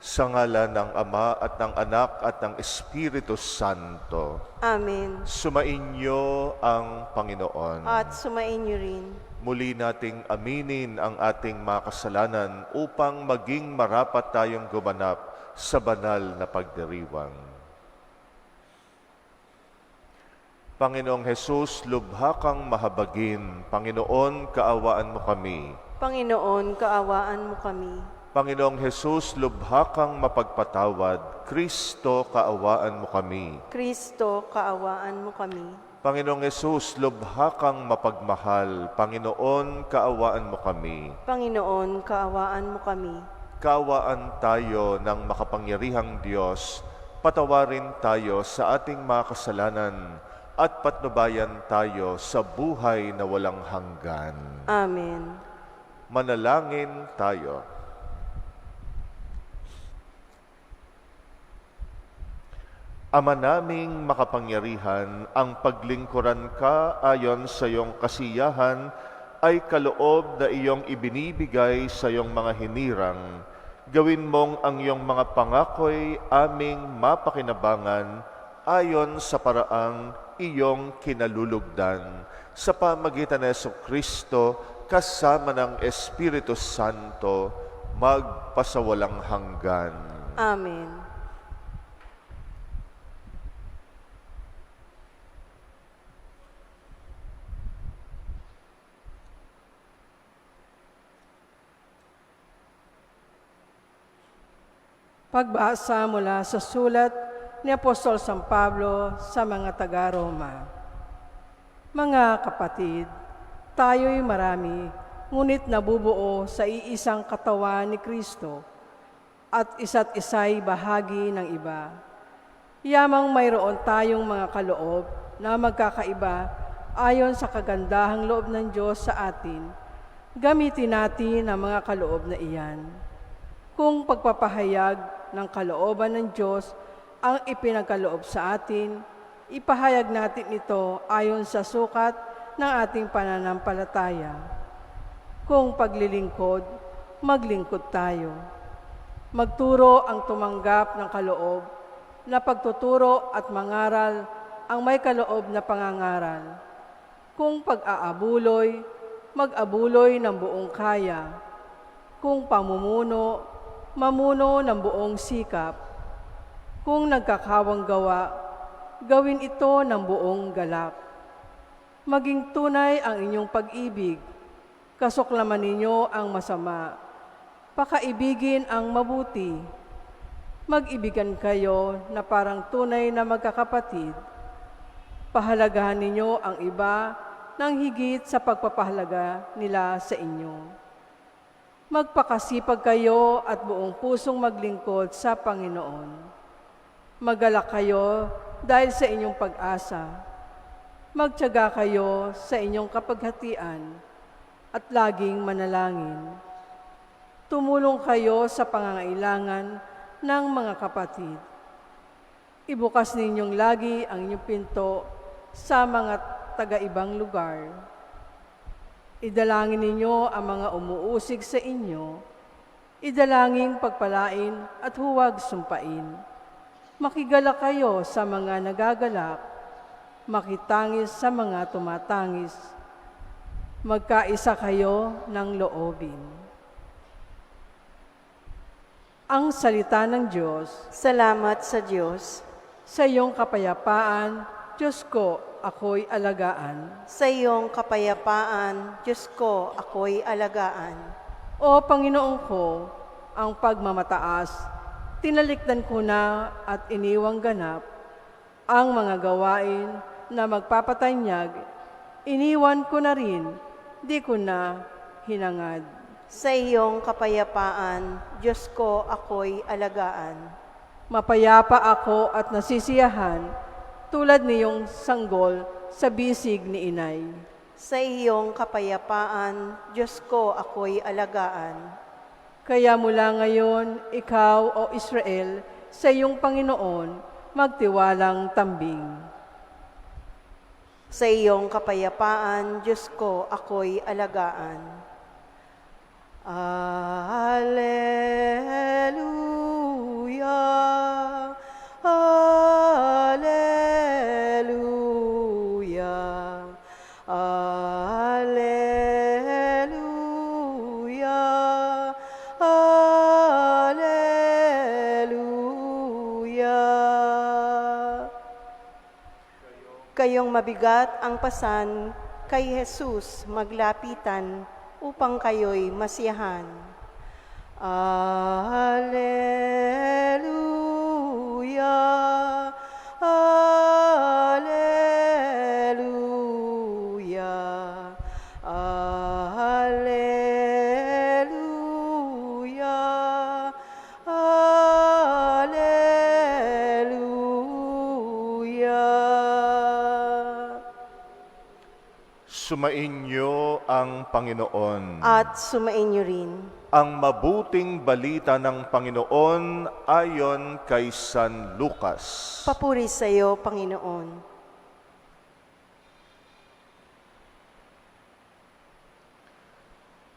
Sa ngalan ng Ama at ng Anak at ng Espiritu Santo. Amen. Sumainyo ang Panginoon. At sumainyo rin. Muli nating aminin ang ating mga kasalanan upang maging marapat tayong gumanap sa banal na pagdiriwang. Panginoong Hesus, lubha kang mahabagin. Panginoon, kaawaan mo kami. Panginoon, kaawaan mo kami. Panginoong Hesus, lubha kang mapagpatawad. Kristo, kaawaan mo kami. Kristo, kaawaan mo kami. Panginoong Hesus, lubha kang mapagmahal. Panginoon, kaawaan mo kami. Panginoon, kaawaan mo kami. Kaawaan tayo ng makapangyarihang Diyos. Patawarin tayo sa ating mga kasalanan at patnubayan tayo sa buhay na walang hanggan. Amen. Manalangin tayo. Ama naming makapangyarihan, ang paglingkuran ka ayon sa iyong kasiyahan ay kaloob na iyong ibinibigay sa iyong mga hinirang. Gawin mong ang iyong mga pangako'y aming mapakinabangan ayon sa paraang iyong kinalulugdan. Sa pamagitan ni Jesucristo, kasama ng Espiritu Santo, magpasawalang hanggan. Amen. Pagbasa mula sa sulat ni Apostol San Pablo sa mga taga-Roma. Mga kapatid, tayo'y marami, ngunit nabubuo sa iisang katawan ni Kristo at isa't isa'y bahagi ng iba. Yamang mayroon tayong mga kaloob na magkakaiba ayon sa kagandahang loob ng Diyos sa atin, gamitin natin ang mga kaloob na iyan. Kung pagpapahayag ng kalooban ng Diyos ang ipinagkaloob sa atin, ipahayag natin ito ayon sa sukat ng ating pananampalataya. Kung paglilingkod, maglingkod tayo. Magturo ang tumanggap ng kaloob, na pagtuturo at mangaral ang may kaloob na pangangaral. Kung pag-aabuloy, mag-abuloy ng buong kaya. Kung pamumuno, mamuno ng buong sikap. Kung nagkakawang gawa, gawin ito ng buong galak. Maging tunay ang inyong pag-ibig, kasuklaman ninyo ang masama, pakaibigin ang mabuti. Mag-ibigan kayo na parang tunay na magkakapatid. Pahalagahan ninyo ang iba ng higit sa pagpapahalaga nila sa inyo. Magpakasipag kayo at buong pusong maglingkod sa Panginoon. Magalak kayo dahil sa inyong pag-asa. Magtiyaga kayo sa inyong kapaghatian at laging manalangin. Tumulong kayo sa pangangailangan ng mga kapatid. Ibukas ninyong lagi ang inyong pinto sa mga taga-ibang lugar. Idalangin ninyo ang mga umuusig sa inyo. Idalangin pagpalain at huwag sumpain. Makigala kayo sa mga nagagalak. Makitangis sa mga tumatangis. Magkaisa kayo ng loobin. Ang salita ng Diyos. Salamat sa Diyos. Sa iyong kapayapaan, Diyos ko, ako'y alagaan. Sa iyong kapayapaan, Diyos ko, ako'y alagaan. O Panginoon ko, ang pagmamataas, tinalikdan ko na at iniwang ganap. Ang mga gawain na magpapatanyag, iniwan ko na rin, di ko na hinangad. Sa iyong kapayapaan, Diyos ko, ako'y alagaan. Mapayapa ako at nasisiyahan, tulad niyong sanggol sa bisig ni inay. Sa iyong kapayapaan, Diyos ko, ako'y alagaan. Kaya mula ngayon, ikaw, O Israel, sa iyong Panginoon, magtiwalang tambing. Sa iyong kapayapaan, Diyos ko, ako'y alagaan. Alleluia. Kayong mabigat ang pasan, kay Jesus maglapitan, upang kayo'y masiyahan. Alleluia, Alleluia, Alleluia, Alleluia. Sumainyo ang Panginoon. At sumainyo rin. Ang mabuting balita ng Panginoon ayon kay San Lucas. Papuri sa iyo, Panginoon.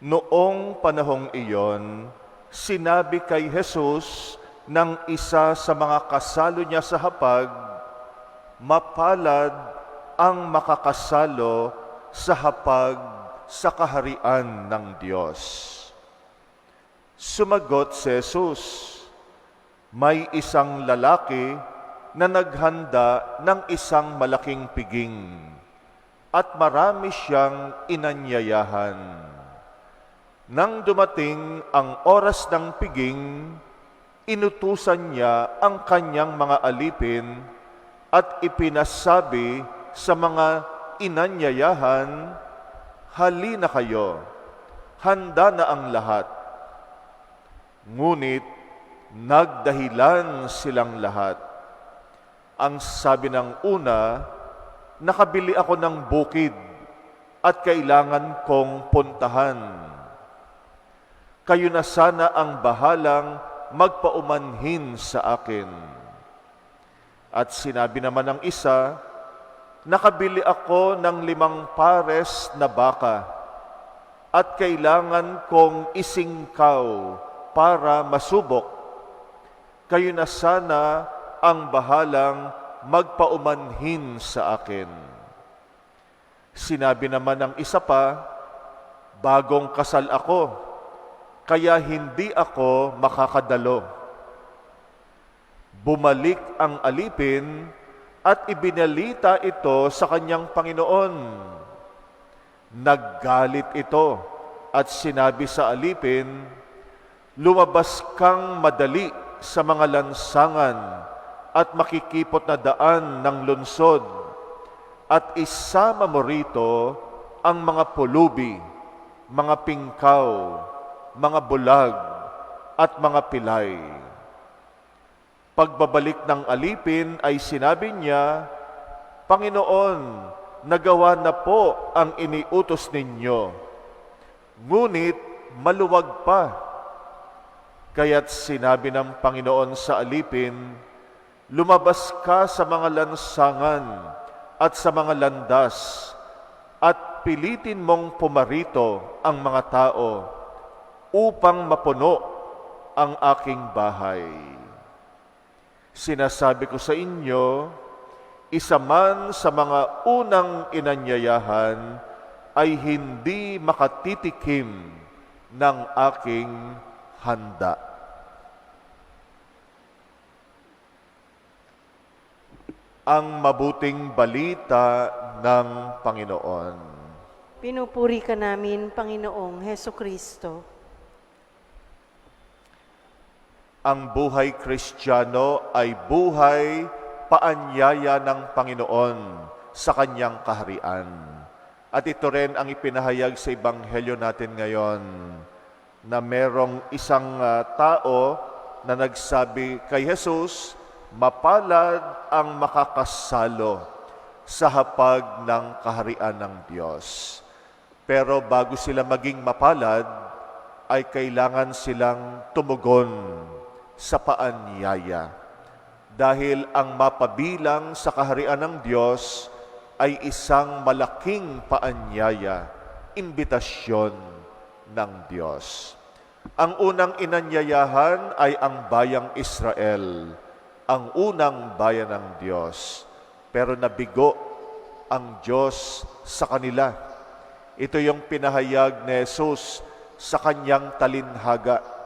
Noong panahong iyon, sinabi kay Jesus ng isa sa mga kasalo niya sa hapag, "Mapalad ang makakasalo sa hapag sa kaharian ng Diyos." Sumagot si Jesus, "May isang lalaki na naghanda ng isang malaking piging at marami siyang inanyayahan. Nang dumating ang oras ng piging, inutusan niya ang kanyang mga alipin at ipinasabi sa mga inanyayahan, 'Halina kayo, handa na ang lahat.' Ngunit nagdahilan silang lahat. Ang sabi ng una, 'Nakabili ako ng bukid at kailangan kong puntahan. Kayo na sana ang bahalang magpaumanhin sa akin.' At sinabi naman ng isa, 'Nakabili ako ng 5 pares na baka at kailangan kong isingkaw para masubok. Kayo na sana ang bahalang magpaumanhin sa akin.' Sinabi naman ng isa pa, 'Bagong kasal ako, kaya hindi ako makakadalo.' Bumalik ang alipin at ibinalita ito sa kanyang Panginoon. Naggalit ito at sinabi sa alipin, 'Lumabas kang madali sa mga lansangan at makikipot na daan ng lungsod at isama mo rito ang mga pulubi, mga pingkaw, mga bulag at mga pilay.' Pagbabalik ng alipin ay sinabi niya, 'Panginoon, nagawa na po ang iniutos ninyo, ngunit maluwag pa.' Kaya't sinabi ng Panginoon sa alipin, 'Lumabas ka sa mga lansangan at sa mga landas at pilitin mong pumarito ang mga tao upang mapuno ang aking bahay. Sinasabi ko sa inyo, isa man sa mga unang inanyayahan ay hindi makatitikim ng aking handa." Ang mabuting balita ng Panginoon. Pinupuri ka namin, Panginoong Heso Kristo. Ang buhay Kristiyano ay buhay paanyaya ng Panginoon sa Kanyang kaharian. At ito rin ang ipinahayag sa Ebanghelyo natin ngayon, na merong isang tao na nagsabi kay Jesus, "Mapalad ang makakasalo sa hapag ng kaharian ng Diyos." Pero bago sila maging mapalad, ay kailangan silang tumugon sa paanyaya. Dahil ang mapabilang sa kaharian ng Diyos ay isang malaking paanyaya, imbitasyon ng Diyos. Ang unang inanyayahan ay ang bayang Israel, ang unang bayan ng Diyos. Pero nabigo ang Diyos sa kanila. Ito yung pinahayag ni Jesus sa kanyang talinhaga.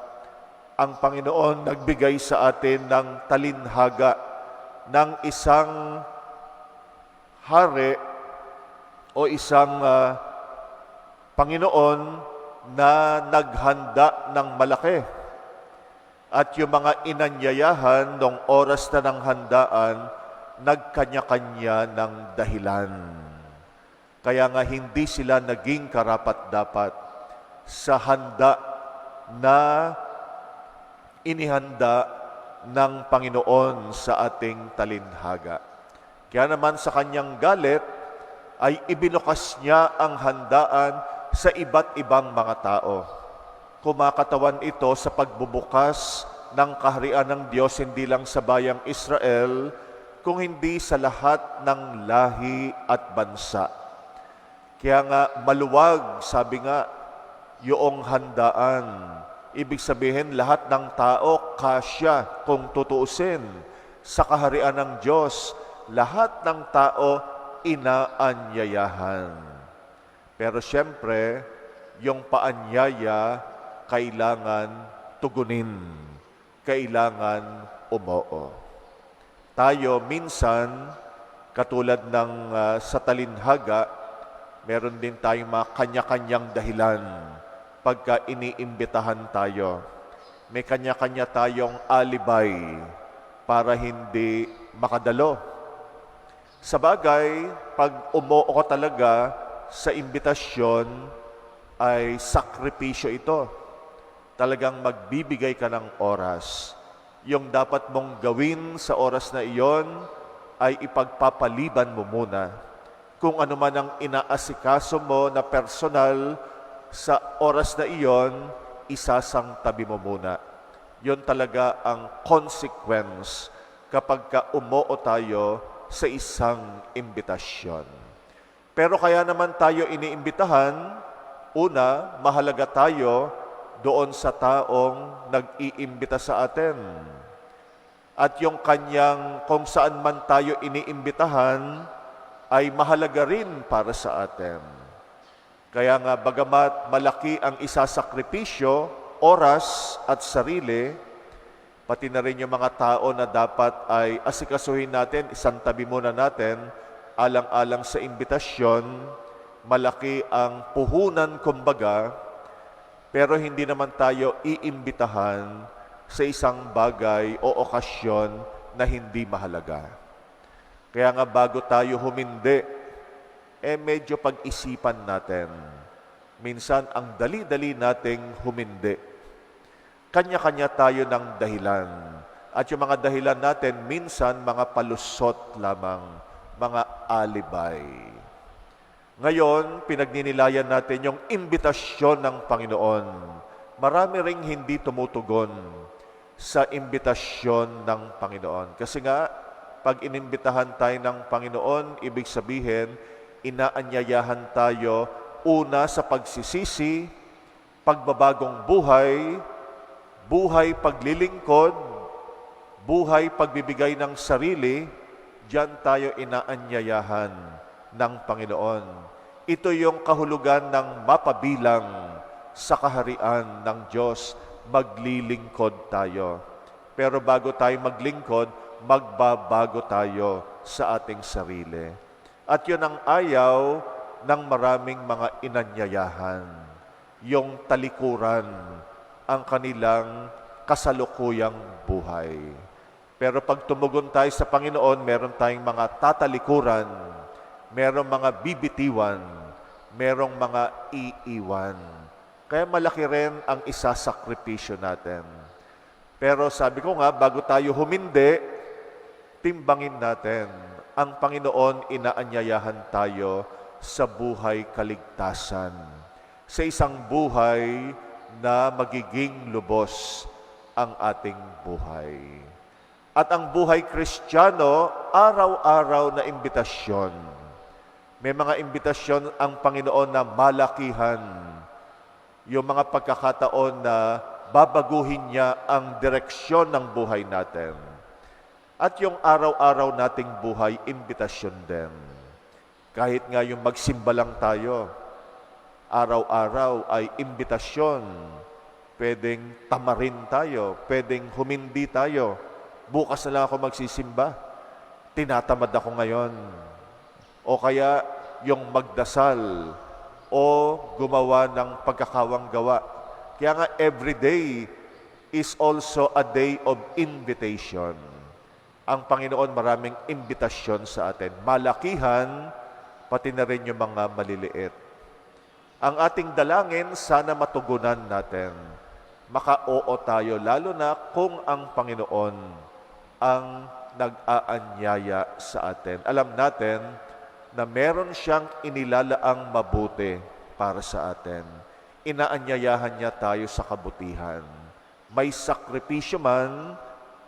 Ang Panginoon nagbigay sa atin ng talinhaga ng isang hari o isang Panginoon na naghanda ng malaki. At yung mga inanyayahan nung oras na ng handaan, nagkanya-kanya ng dahilan. Kaya nga hindi sila naging karapat-dapat sa handa na inihanda ng Panginoon sa ating talinhaga. Kaya naman sa kanyang galit ay ibinukas niya ang handaan sa iba't ibang mga tao. Kumakatawan ito sa pagbubukas ng kaharian ng Diyos hindi lang sa bayang Israel, kung hindi sa lahat ng lahi at bansa. Kaya nga maluwag, sabi nga, yung handaan. Ibig sabihin, lahat ng tao kasya kung tutuusin sa kaharian ng Diyos. Lahat ng tao inaanyayahan. Pero siyempre, yung paanyaya kailangan tugunin, kailangan umoo. Tayo minsan, katulad ng sa talinhaga, meron din tayong mga kanya-kanyang dahilan pagka iniimbitahan tayo. May kanya-kanya tayong alibay para hindi makadalo. Sa bagay, pag umoo ka talaga sa imbitasyon, ay sakripisyo ito. Talagang magbibigay ka ng oras. Yung dapat mong gawin sa oras na iyon ay ipagpapaliban mo muna. Kung ano man ang inaasikaso mo na personal sa oras na iyon, isasang tabi mo muna. Yun talaga ang consequence kapag umoo tayo sa isang imbitasyon. Pero kaya naman tayo iniimbitahan, una, mahalaga tayo doon sa taong nag-iimbita sa atin. At yung kanyang kung saan man tayo iniimbitahan ay mahalaga rin para sa atin. Kaya nga bagamat malaki ang isasakripisyo, oras at sarili, pati na rin yung mga tao na dapat ay asikasuhin natin, isantabi muna natin, alang-alang sa imbitasyon, malaki ang puhunan kumbaga, pero hindi naman tayo iimbitahan sa isang bagay o okasyon na hindi mahalaga. Kaya nga bago tayo humindi, medyo pag-isipan natin. Minsan, ang dali-dali nating humindi. Kanya-kanya tayo ng dahilan. At yung mga dahilan natin, minsan mga palusot lamang, mga alibay. Ngayon, pinagninilayan natin yung imbitasyon ng Panginoon. Marami ring hindi tumutugon sa imbitasyon ng Panginoon. Kasi nga, pag inimbitahan tayo ng Panginoon, ibig sabihin, inaanyayahan tayo una sa pagsisisi, pagbabagong buhay, buhay paglilingkod, buhay pagbibigay ng sarili, diyan tayo inaanyayahan ng Panginoon. Ito yung kahulugan ng mapabilang sa kaharian ng Diyos. Maglilingkod tayo. Pero bago tayo maglingkod, magbabago tayo sa ating sarili. At yun ang ayaw ng maraming mga inanyayahan. Yung talikuran ang kanilang kasalukuyang buhay. Pero pag tumugon tayo sa Panginoon, meron tayong mga tatalikuran, merong mga bibitiwan, merong mga iiwan. Kaya malaki rin ang isasakripisyo natin. Pero sabi ko nga, bago tayo humindi, timbangin natin. Ang Panginoon inaanyayahan tayo sa buhay kaligtasan. Sa isang buhay na magiging lubos ang ating buhay. At ang buhay Kristiyano, araw-araw na imbitasyon. May mga imbitasyon ang Panginoon na malakihan. Yung mga pagkakataon na babaguhin niya ang direksyon ng buhay natin. At yung araw-araw nating buhay, imbitasyon din. Kahit nga yung magsimba lang tayo, araw-araw ay imbitasyon. Pwedeng tamarin tayo, pwedeng humindi tayo. Bukas na lang ako magsisimba. Tinatamad ako ngayon. o kaya yung magdasal o gumawa ng pagkakawang gawa. Kaya nga every day is also a day of invitation. Ang Panginoon maraming imbitasyon sa atin. Malakihan, pati na rin yung mga maliliit. Ang ating dalangin, sana matugunan natin. Maka-oo tayo, lalo na kung ang Panginoon ang nag-aanyaya sa atin. Alam natin na meron siyang inilalaang mabuti para sa atin. Inaanyayahan niya tayo sa kabutihan. May sakripisyo man,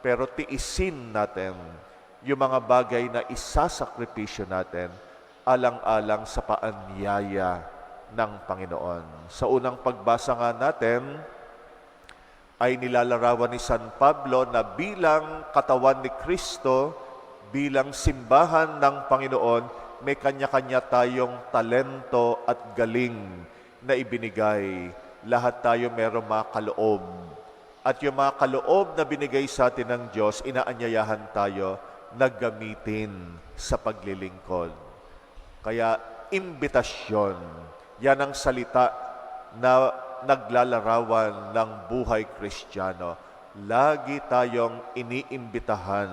pero tiisin natin yung mga bagay na isasakripisyo natin alang-alang sa paanyaya ng Panginoon. Sa unang pagbasa nga natin, ay nilalarawan ni San Pablo na bilang katawan ni Kristo, bilang simbahan ng Panginoon, may kanya-kanya tayong talento at galing na ibinigay. Lahat tayo mayroong mga kaloob. At yung mga kaloob na binigay sa atin ng Diyos, inaanyayahan tayo na gamitin sa paglilingkod. Kaya, imbitasyon, yan ang salita na naglalarawan ng buhay Kristiyano. Lagi tayong iniimbitahan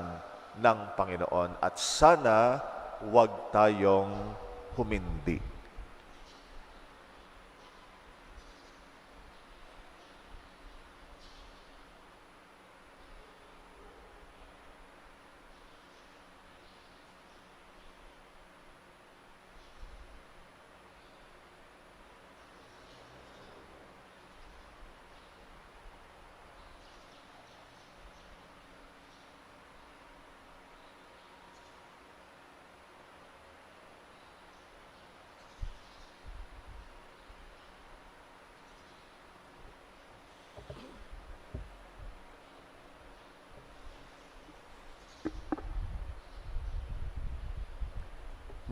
ng Panginoon at sana huwag tayong humindi.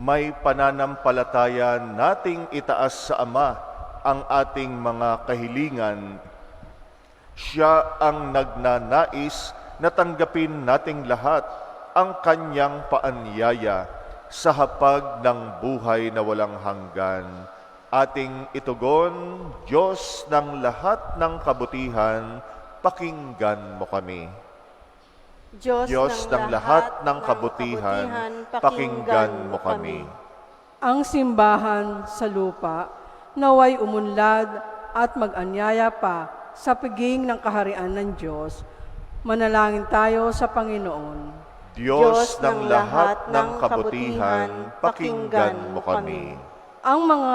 May pananampalataya nating itaas sa Ama ang ating mga kahilingan. Siya ang nagnanais na tanggapin nating lahat ang kanyang paanyaya sa hapag ng buhay na walang hanggan. Ating itugon, Diyos ng lahat ng kabutihan, pakinggan mo kami. Diyos ng lahat ng kabutihan, pakinggan mo kami. Ang simbahan sa lupa, naway umunlad at mag-anyaya pa sa piging ng kaharian ng Diyos. Manalangin tayo sa Panginoon. Diyos ng lahat ng kabutihan, pakinggan mo kami. Ang mga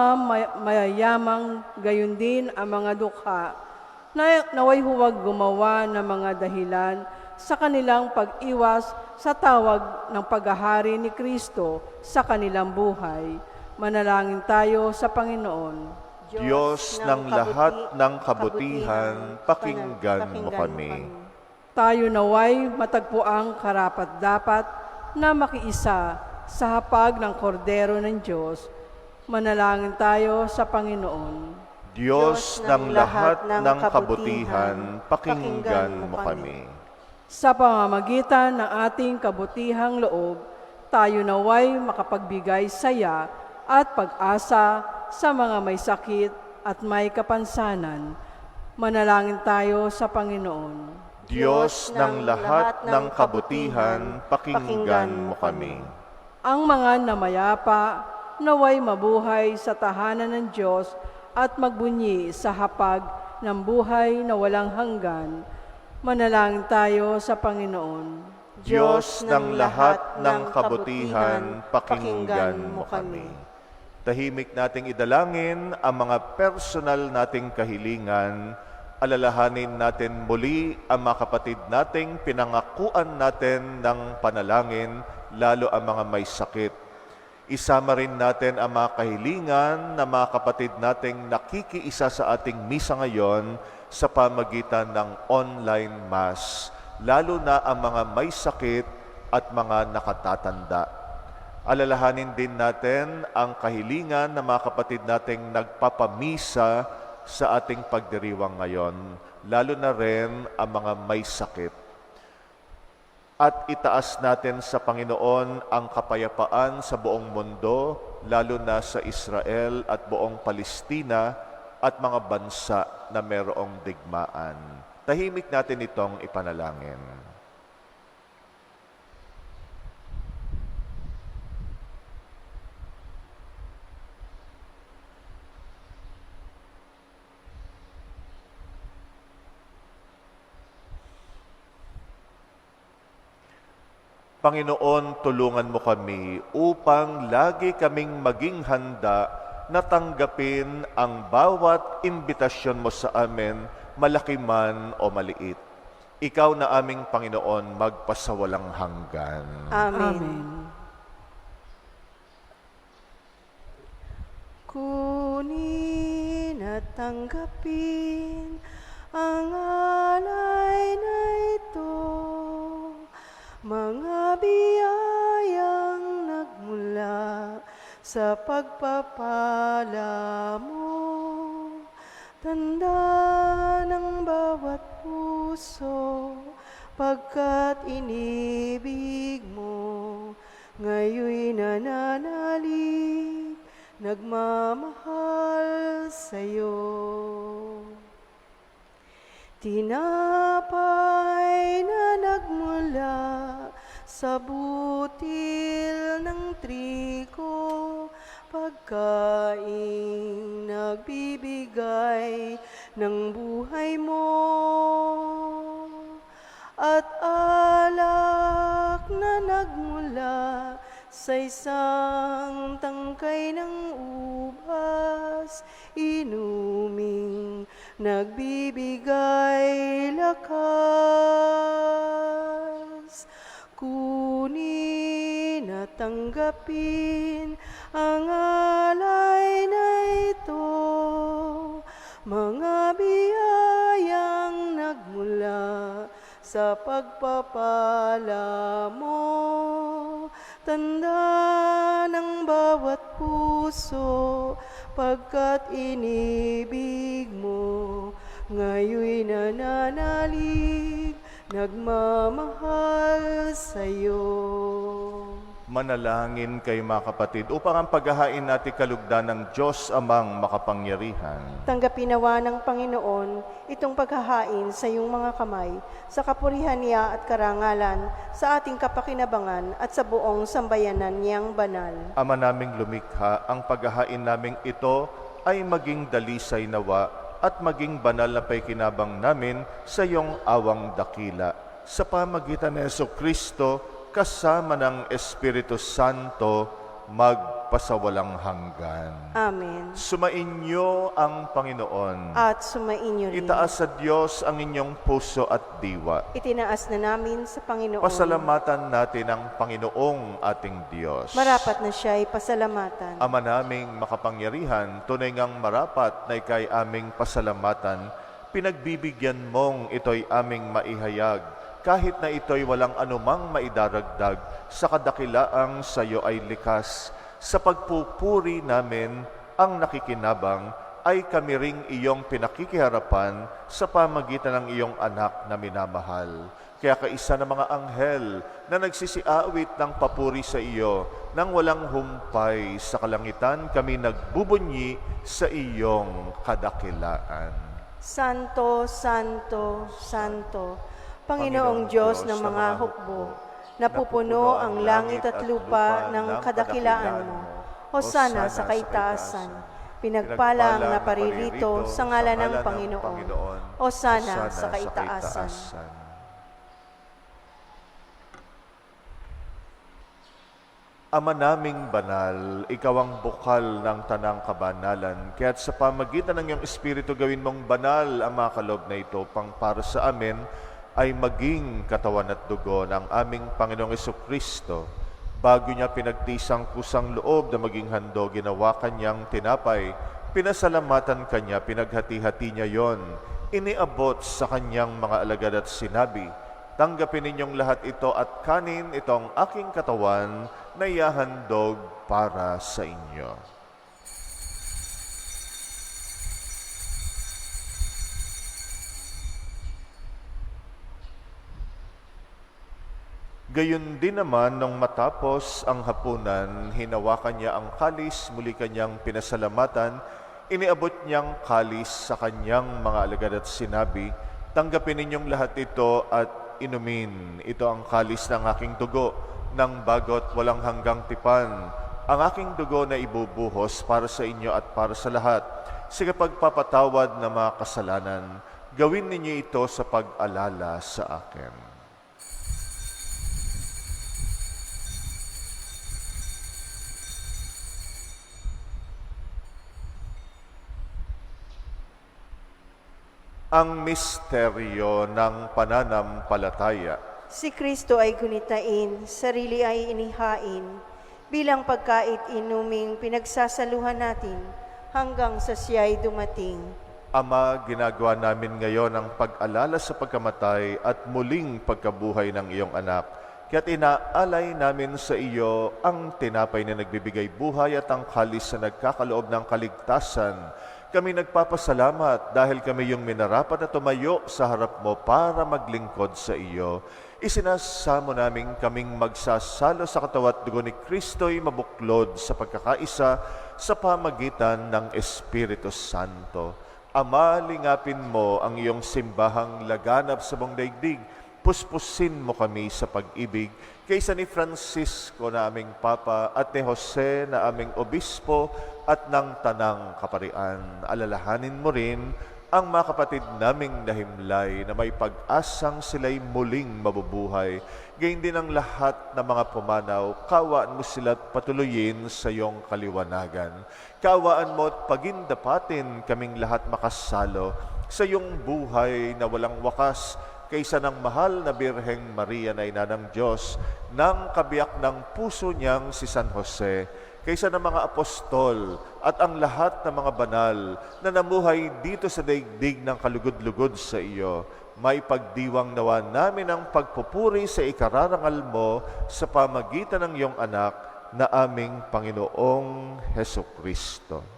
mayayamang, gayon din ang mga dukha, naway huwag gumawa ng mga dahilan sa kanilang pag-iwas sa tawag ng paghahari ni Kristo sa kanilang buhay. Manalangin tayo sa Panginoon. Diyos ng lahat ng kabutihan, pakinggan mo kami. Tayo naway matagpuang karapat-dapat na makiisa sa hapag ng kordero ng Diyos. Manalangin tayo sa Panginoon. Diyos ng lahat ng kabutihan, pakinggan mo kami. Sa pamamagitan ng ating kabutihang loob, tayo naway makapagbigay saya at pag-asa sa mga may sakit at may kapansanan. Manalangin tayo sa Panginoon. Diyos ng lahat ng kabutihan, pakinggan mo kami. Ang mga namayapa, naway mabuhay sa tahanan ng Diyos at magbunyi sa hapag ng buhay na walang hanggan. Manalangin tayo sa Panginoon. Diyos ng lahat ng kabutihan, pakinggan mo kami. Tahimik nating idalangin ang mga personal nating kahilingan. Alalahanin natin muli ang mga kapatid nating pinangakuan natin ng panalangin, lalo ang mga may sakit. Isama rin natin ang mga kahilingan ng mga kapatid nating nakikiisa sa ating misa ngayon sa pamagitan ng online mass, lalo na ang mga may sakit at mga nakatatanda. Alalahanin din natin ang kahilingan ng mga kapatid nating nagpapamisa sa ating pagdiriwang ngayon, lalo na rin ang mga may sakit. At itaas natin sa Panginoon ang kapayapaan sa buong mundo, lalo na sa Israel at buong Palestina at mga bansa na mayroong digmaan. Tahimik natin itong ipanalangin. Panginoon, tulungan mo kami upang lagi kaming maging handa na tanggapin ang bawat imbitasyon mo sa amin, malaki man o maliit. Ikaw na aming Panginoon, magpasawalang hanggan. Amen. Amen. Kunin at tanggapin ang alay na ito, mga biyayang nagmula sa pagpapala mo. Tanda ng bawat puso, pagkat inibig mo, ngayoy nananalig, nagmamahal sa'yo. Tinapay na nagmula sa butil ng trigo, pagkaing nagbibigay ng buhay mo. At alak na nagmula sa isang tangkay ng ubas, inuming nagbibigay lakas. Kunin at tanggapin ang alay na ito, mga biyayang nagmula sa pagpapala mo. Tanda ng bawat puso, pagkat inibig mo, ngayoy nananalig, nagmamahal sa'yo. Manalangin kayo mga kapatid upang ang paghahain natin kalugdan ng Diyos amang makapangyarihan. Tanggapin nawa ng Panginoon itong paghahain sa iyong mga kamay, sa kapurihan niya at karangalan, sa ating kapakinabangan at sa buong sambayanan niyang banal. Ama naming lumikha, ang paghahain naming ito ay maging dalisay nawa at maging banal na paikinabang namin sa iyong awang dakila. Sa pamagitan ni Jesucristo, kasama ng Espiritu Santo, magpasawalang hanggan. Amen. Sumainyo ang Panginoon. At sumainyo rin. Itaas sa Diyos ang inyong puso at diwa. Itinaas na namin sa Panginoon. Pasalamatan natin ang Panginoong ating Diyos. Marapat na siya'y pasalamatan. Ama naming makapangyarihan, tunay ngang marapat na ikay aming pasalamatan, pinagbibigyan mong ito'y aming maihayag, kahit na ito'y walang anumang maidaragdag sa kadakilaang sa iyo ay likas. Sa pagpupuri namin ang nakikinabang, ay kami ring iyong pinakikiharapan sa pamagitan ng iyong anak na minamahal. Kaya kaisa ng mga anghel na nagsisiawit ng papuri sa iyo, nang walang humpay sa kalangitan, kami nagbubunyi sa iyong kadakilaan. Santo, Santo, Santo, Panginoong Diyos ng mga hukbo, napupuno ang langit at lupa ng kadakilaan mo. Hosana sa kaitaasan. Pinagpala ang naparirito sa ngalan ng Panginoon. Hosana sa kaitaasan. Ama naming banal, ikaw ang bukal ng tanang kabanalan, kaya't sa pamagitan ng iyong Espiritu gawin mong banal ang mga kaloob na ito pang para sa amin ay maging katawan at dugo ng aming Panginoong Jesucristo. Bago niya pinagtisang kusang loob na maging handog, ginawa kanyang tinapay, pinasalamatan kanya, pinaghati-hati niya yon, iniabot sa kanyang mga alagad at sinabi, tanggapin ninyong lahat ito at kanin itong aking katawan na ihahandog para sa inyo. Gayon din naman nung matapos ang hapunan, hinawakan niya ang kalis, muli kanyang pinasalamatan, iniabot niyang kalis sa kanyang mga alagad at sinabi, "Tanggapin ninyong lahat ito at inumin. Ito ang kalis ng aking dugo, ng bagot walang hanggang tipan. Ang aking dugo na ibubuhos para sa inyo at para sa lahat. Sa pagpapatawad ng mga kasalanan, gawin ninyo ito sa pag-alala sa akin." Ang misteryo ng pananampalataya. Si Kristo ay gunitain, sarili ay inihain, bilang pagkait inuming pinagsasaluhan natin hanggang sa siya'y dumating. Ama, ginagawa namin ngayon ang pag-alala sa pagkamatay at muling pagkabuhay ng iyong anak. Kaya't inaalay namin sa iyo ang tinapay na nagbibigay buhay at ang kalis na nagkakaloob ng kaligtasan. Kami nagpapasalamat dahil kami yung minarapat na tumayo sa harap mo para maglingkod sa iyo. Isinasamo namin kaming magsasalo sa katawat dugo ni Kristo'y mabuklod sa pagkakaisa sa pamagitan ng Espiritu Santo. Ama, lingapin mo ang iyong simbahang laganap sa buong daigdig. Puspusin mo kami sa pag-ibig kaysa ni Francisco na aming Papa at ni Jose na aming Obispo at ng Tanang Kaparian. Alalahanin mo rin ang mga kapatid naming nahimlay na may pag-asang sila'y muling mabubuhay. Gayun din ang lahat ng mga pumanaw, kawaan mo sila't patuloyin sa iyong kaliwanagan. Kawaan mo at pagindapatin kaming lahat makasalo sa iyong buhay na walang wakas, kaysa ng mahal na Birheng Maria na ina ng Diyos, ng kabiyak ng puso niyang si San Jose, kaysa ng mga apostol at ang lahat ng mga banal na namuhay dito sa daigdig ng kalugod-lugod sa iyo, may pagdiwang nawa namin ang pagpupuri sa ikararangal mo sa pamagitan ng iyong anak na aming Panginoong Hesukristo.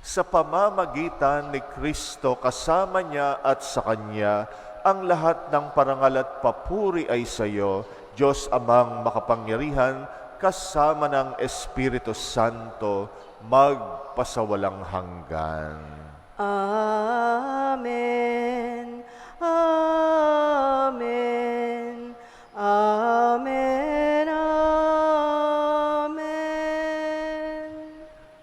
Sa pamamagitan ni Kristo, kasama niya at sa Kanya, ang lahat ng parangal at papuri ay sa iyo, Diyos Amang makapangyarihan, kasama ng Espiritu Santo, magpasawalang hanggan. Amen. Amen. Amen. Amen.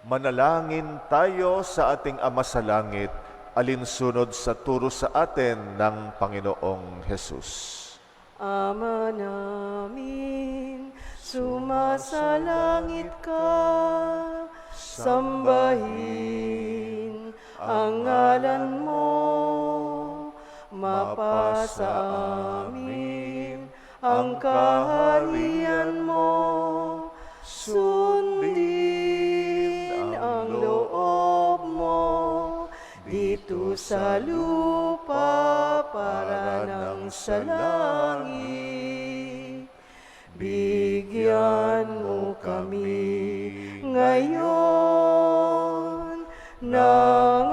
Manalangin tayo sa ating Ama sa Langit, alinsunod sa turo sa atin ng Panginoong Hesus. Ama namin, sumasalangit ka, sambahin ang ngalan mo, mapasa amin ang kaharian mo, sundin ang loob mo, dito sa lupa para nang sa langit. Bigyan mo kami ngayon ng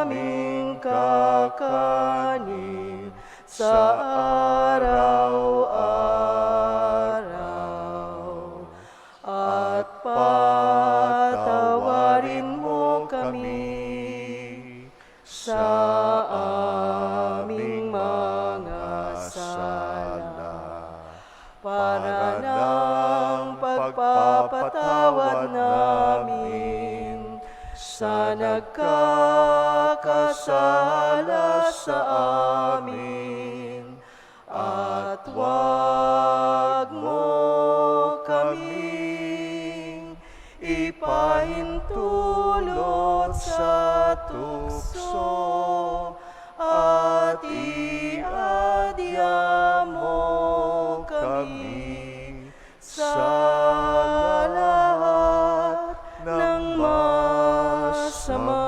aming kakanin sa araw-araw. At patawarin mo kami sa aming mga sala, para ng pagpapatawad namin sa nagkakasala sa amin. At huwag mo kaming ipahintulot sa tukso, at iadya mo kami sa lahat ng masama.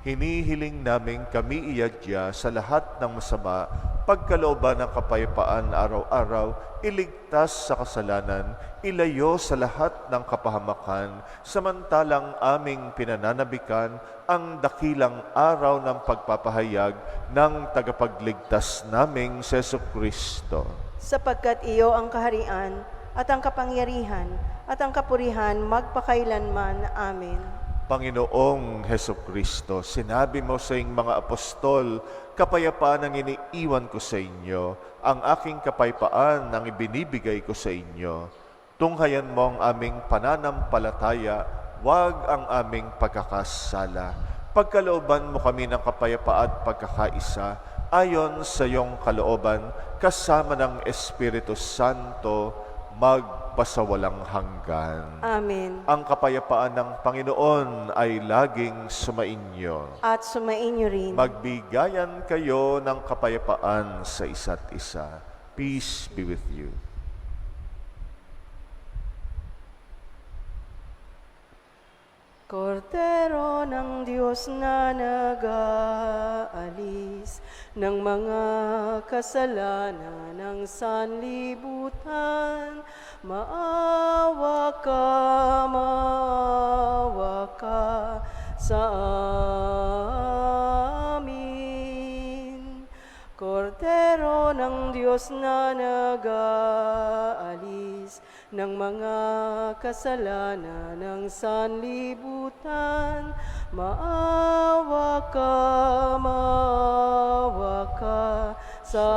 Hinihiling namin kami iadya sa lahat ng masama pagkalooban ng kapayapaan araw-araw, iligtas sa kasalanan, ilayo sa lahat ng kapahamakan, samantalang aming pinananabikan ang dakilang araw ng pagpapahayag ng tagapagligtas naming Seso Kristo. Sapagkat iyo ang kaharian at ang kapangyarihan at ang kapurihan magpakailanman. Amen. Panginoong Heso Kristo, sinabi mo sa iyong mga apostol, kapayapaan ang iniiwan ko sa inyo, ang aking kapayapaan ang ibinibigay ko sa inyo. Tunghayan mo ang aming pananampalataya, wag ang aming pagkakasala. Pagkalooban mo kami ng kapayapaan at pagkakaisa, ayon sa iyong kalooban, kasama ng Espiritu Santo, magpasawalang hanggan. Amen. Ang kapayapaan ng Panginoon ay laging sumainyo. At sumainyo rin. Magbigayan kayo ng kapayapaan sa isa't isa. Peace be with you. Kordero ng Diyos na nag-aalis ng mga kasalanan ng sanlibutan, maawa ka sa amin. Kordero ng Diyos na nag-aalis ng mga kasalanan ng sanlibutan, maawa ka sa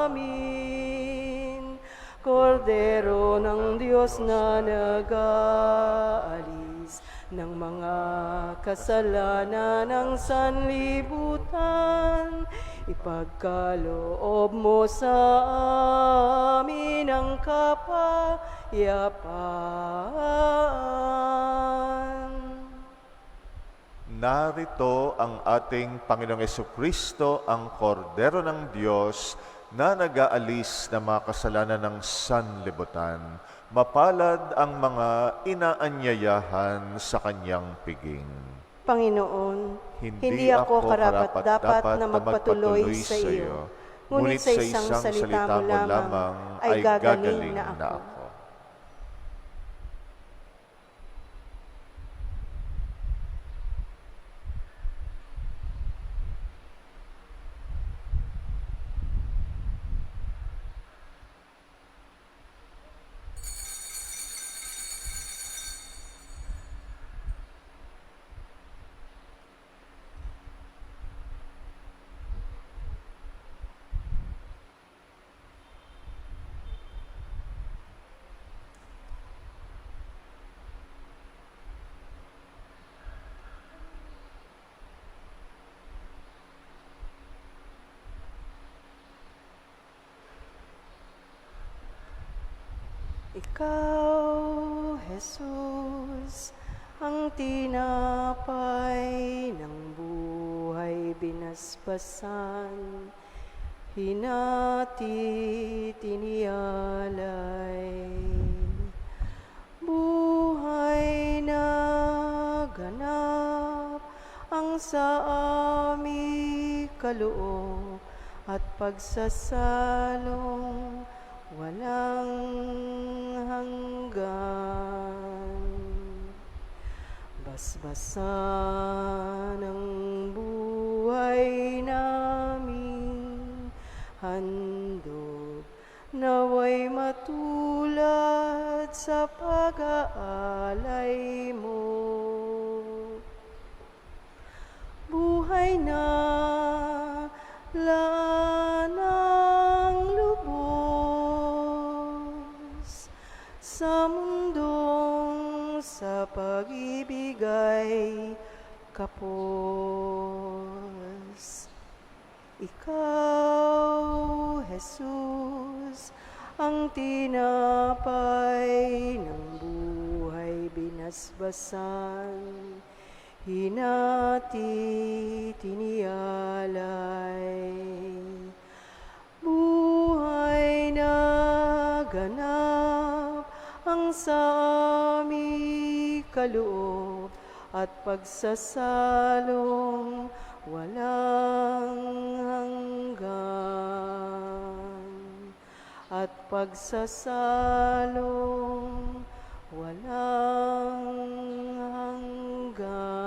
amin. Kordero ng Diyos na nag-aalis ng mga kasalanan ng sanlibutan, ipagkaloob mo sa amin ang kapayapaan. Narito ang ating Panginoong Jesucristo, ang Kordero ng Diyos na nag-aalis ng mga kasalanan ng sanlibutan. Mapalad ang mga inaanyayahan sa kanyang piging. Panginoon, hindi ako karapat-dapat na magpatuloy sa iyo, ngunit sa isang salita mo lamang ay gagaling na ako. Ikaw, Jesus, ang tinapay ng buhay binasbasan, hinati tiniyalay. Buhay na ganap ang sa aming kaloob at pagsasalong walang hanggan. Basbasan ang buhay namin, handog naway matulad sa pag-aalay mo. Buhay na lanang lubos sa mundong sa pag-ibig ay kapos. Ikaw, Jesus, ang tinapay ng buhay binasbasan, hinati tiniyalay. Buhay na ganap ang sa aming kaloob at pagsasalong walang pagsasalong walang hanggan.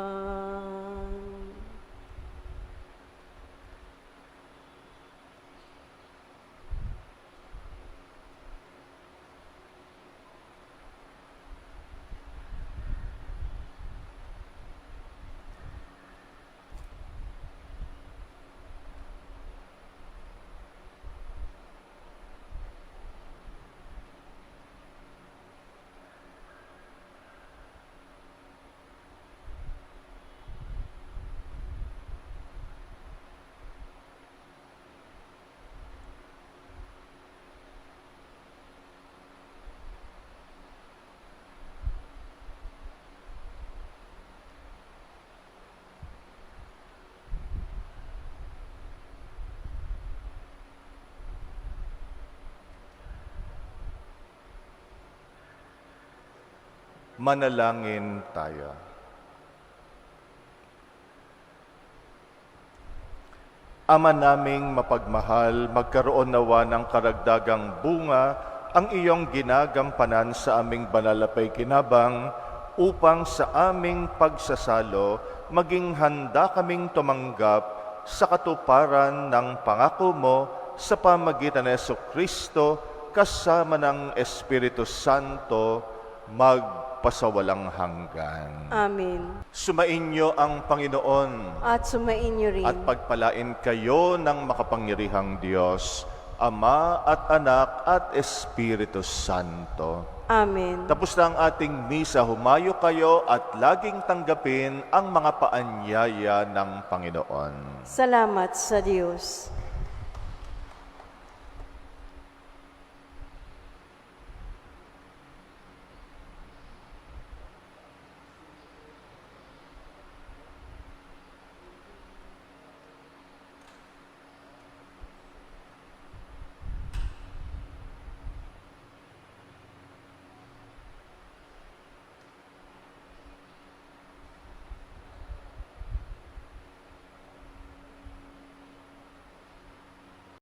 Manalangin tayo. Ama naming mapagmahal, magkaroon nawa ng karagdagang bunga ang iyong ginagampanan sa aming banal na paikinabang upang sa aming pagsasalo maging handa kaming tumanggap sa katuparan ng pangako mo sa pamagitan ng Jesucristo kasama ng Espiritu Santo magpasawalang hanggan. Amen. Sumainyo ang Panginoon At sumainyo rin. at pagpalain kayo ng makapangyarihang Diyos, Ama at Anak at Espiritu Santo. Amen. Tapos na ang ating misa, humayo kayo at laging tanggapin ang mga paanyaya ng Panginoon. Salamat sa Diyos.